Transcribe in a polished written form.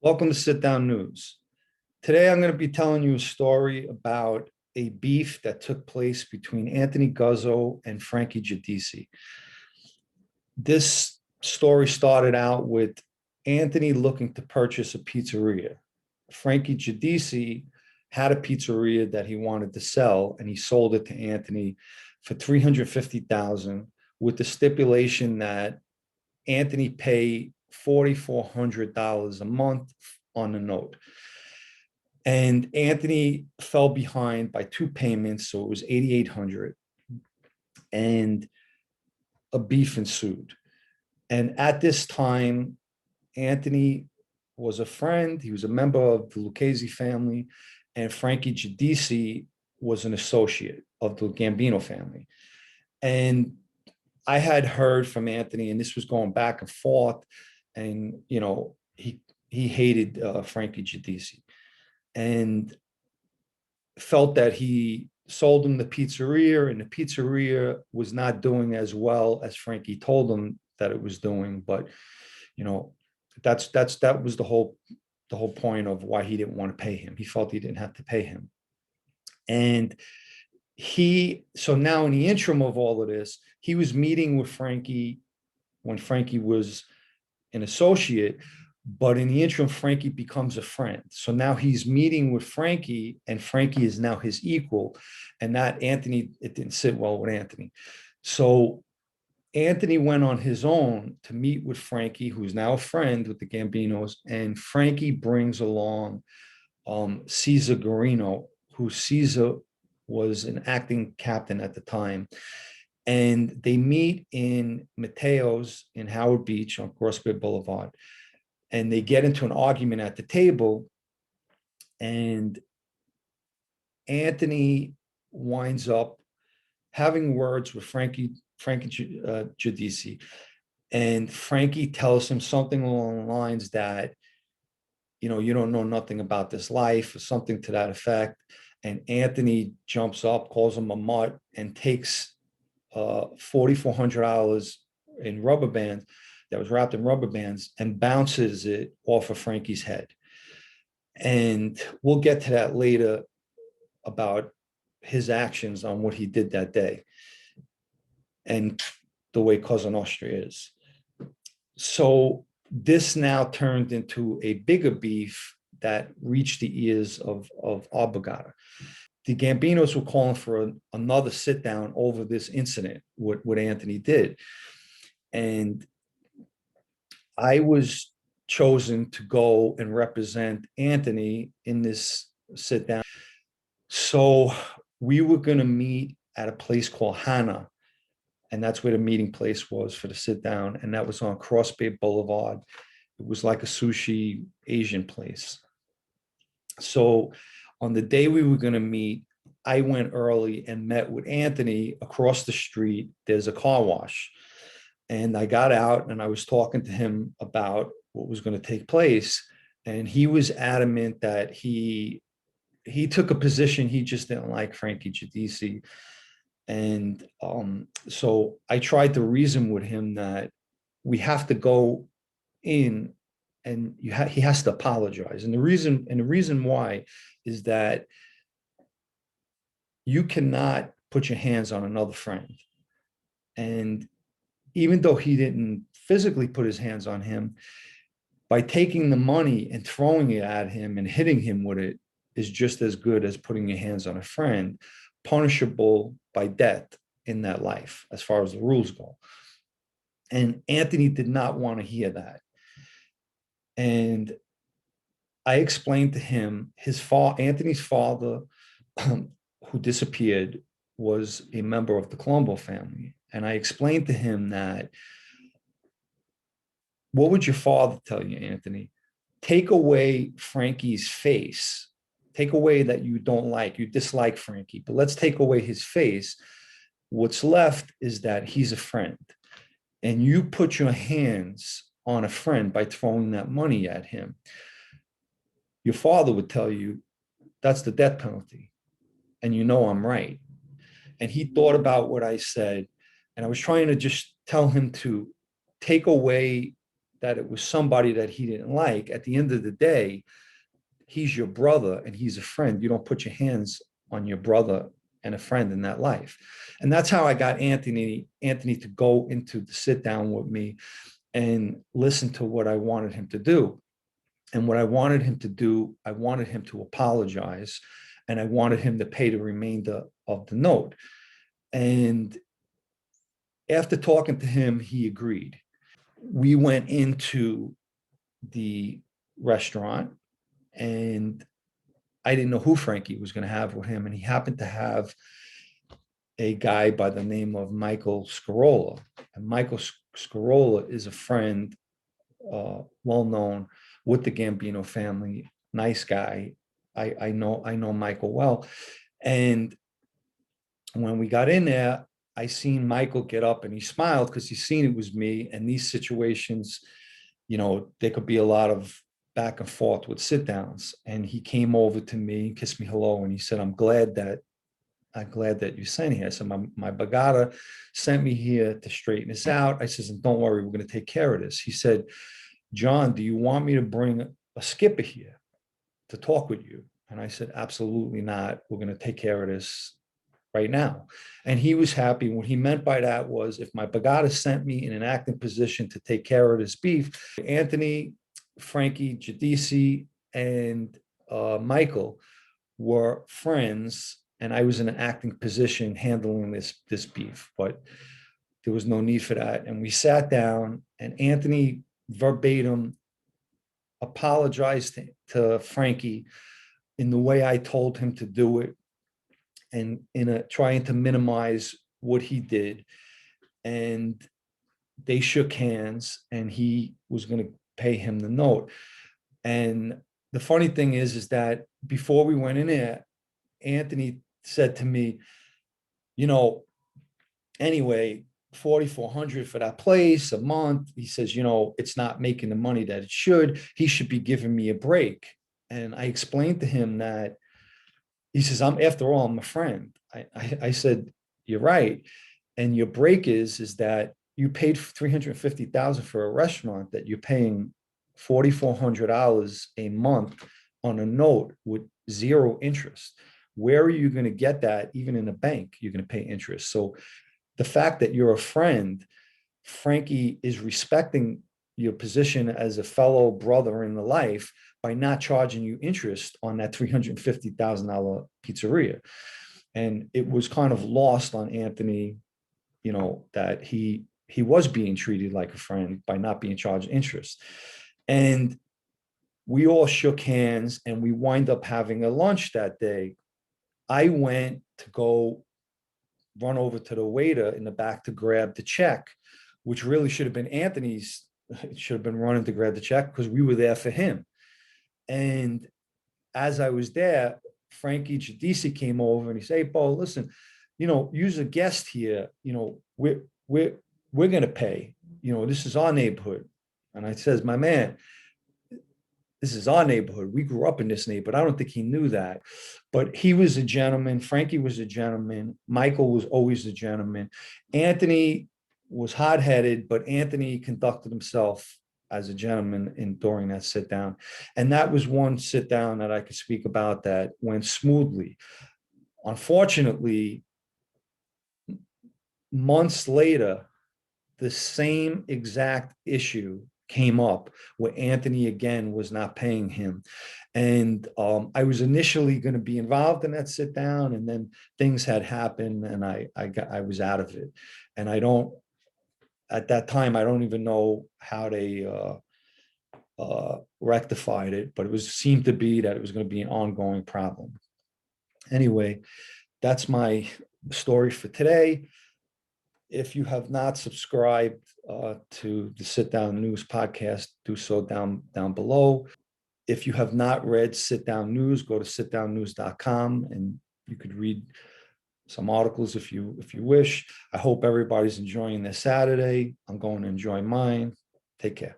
Welcome to Sit Down News. Today, I'm going to be telling you a story about a beef that took place between Anthony Guzzo and Frankie Guidici. This story started out with Anthony looking to purchase a pizzeria. Frankie Guidici had a pizzeria that he wanted to sell, and he sold it to Anthony for $350,000 with the stipulation that Anthony pay $4,400 a month on the note. And Anthony fell behind by two payments, so it was $8,800, and a beef ensued. And at this time, Anthony was a friend. He was a member of the Lucchese family, and Frankie Guidici was an associate of the Gambino family. And I had heard from Anthony, and this was going back and forth, and he hated Frankie Guidici, and felt that he sold him the pizzeria, and the pizzeria was not doing as well as Frankie told him that it was doing. But that was the whole point of why he didn't want to pay him. He felt he didn't have to pay him. And so now in the interim of all of this, he was meeting with Frankie when Frankie was an associate, but in the interim, Frankie becomes a friend. So now he's meeting with Frankie, and Frankie is now his equal. And that it didn't sit well with Anthony. So Anthony went on his own to meet with Frankie, who's now a friend with the Gambinos, and Frankie brings along Cesar Guarino, who Cesar was an acting captain at the time. And they meet in Mateo's in Howard Beach on Cross Bay Boulevard. And they get into an argument at the table. And Anthony winds up having words with Frankie Guidici. And Frankie tells him something along the lines that, you don't know nothing about this life, or something to that effect. And Anthony jumps up, calls him a mutt, and takes $4,400 in rubber bands that was wrapped in rubber bands and bounces it off of Frankie's head. And we'll get to that later about his actions on what he did that day and the way Cosa Nostra is. So this now turned into a bigger beef that reached the ears of our Borgata. The Gambinos were calling for another sit down over this incident, what Anthony did. And I was chosen to go and represent Anthony in this sit down. So we were going to meet at a place called Hana, and that's where the meeting place was for the sit down. And that was on Cross Bay Boulevard. It was like a sushi Asian place. So on the day we were going to meet, I went early and met with Anthony across the street. There's a car wash. And I got out and I was talking to him about what was going to take place. And he was adamant that he took a position. He just didn't like Frankie Guidici. And so I tried to reason with him that we have to go in, and he has to apologize. And the reason why is that you cannot put your hands on another friend. And even though he didn't physically put his hands on him, by taking the money and throwing it at him and hitting him with it is just as good as putting your hands on a friend, punishable by death in that life, as far as the rules go. And Anthony did not want to hear that. And I explained to him, Anthony's father, who disappeared, was a member of the Colombo family. And I explained to him that, what would your father tell you, Anthony? Take away Frankie's face. Take away that you dislike Frankie, but let's take away his face. What's left is that he's a friend. And you put your hands on a friend by throwing that money at him. Your father would tell you that's the death penalty. And I'm right. And he thought about what I said. And I was trying to just tell him to take away that it was somebody that he didn't like. At the end of the day, he's your brother and he's a friend. You don't put your hands on your brother and a friend in that life. And that's how I got Anthony to go into the sit down with me and listen to what I wanted him to do. And what I wanted him to do, I wanted him to apologize, and I wanted him to pay the remainder of the note. And after talking to him, he agreed. We went into the restaurant, and I didn't know who Frankie was going to have with him. And he happened to have a guy by the name of Michael Scarola. And Michael Scarola is a friend, well known with the Gambino family, nice guy. I know Michael well. And when we got in there, I seen Michael get up and he smiled because he seen it was me. And these situations, there could be a lot of back and forth with sit downs. And he came over to me, kissed me hello, and he said, I'm glad that you sent here. So my Bagada sent me here to straighten this out. I says, and don't worry, we're going to take care of this. He said, John, do you want me to bring a skipper here to talk with you? And I said, absolutely not. We're going to take care of this right now. And he was happy. What he meant by that was, if my Bagada sent me in an acting position to take care of this beef, Anthony, Frankie Guidici, and Michael were friends, and I was in an acting position handling this beef. But there was no need for that. And we sat down, and Anthony verbatim apologized to Frankie in the way I told him to do it, and trying to minimize what he did. And they shook hands, and he was going to pay him the note. And the funny thing is that before we went in there, Anthony said to me, anyway, $4,400 for that place a month. He says, it's not making the money that it should. He should be giving me a break. And I explained to him that, he says, after all, I'm a friend. I said, you're right. And your break is that you paid $350,000 for a restaurant that you're paying $4,400 a month on a note with zero interest. Where are you going to get that? Even in a bank, you're going to pay interest. So the fact that you're a friend, Frankie is respecting your position as a fellow brother in the life by not charging you interest on that $350,000 pizzeria. And it was kind of lost on Anthony, that he was being treated like a friend by not being charged interest. And we all shook hands, and we wind up having a lunch that day. I went to go run over to the waiter in the back to grab the check, which really should have been Anthony's. It should have been running to grab the check because we were there for him. And as I was there, Frankie Guidici came over and he said, hey, Bo, listen, you're a guest here. We're going to pay. This is our neighborhood. And I says, my man, this is our neighborhood. We grew up in this neighborhood. I don't think he knew that, but he was a gentleman. Frankie was a gentleman. Michael was always a gentleman. Anthony was hot-headed, but Anthony conducted himself as a gentleman during that sit down. And that was one sit down that I could speak about that went smoothly. Unfortunately, months later, the same exact issue came up where Anthony again was not paying him. And I was initially going to be involved in that sit down, and then things had happened and I was out of it. And at that time, I don't even know how they rectified it, but it seemed to be that it was going to be an ongoing problem. Anyway, that's my story for today. If you have not subscribed to the Sit Down News podcast, do so down below. If you have not read Sit Down News, go to sitdownnews.com and you could read some articles if you wish. I hope everybody's enjoying their Saturday. I'm going to enjoy mine. Take care.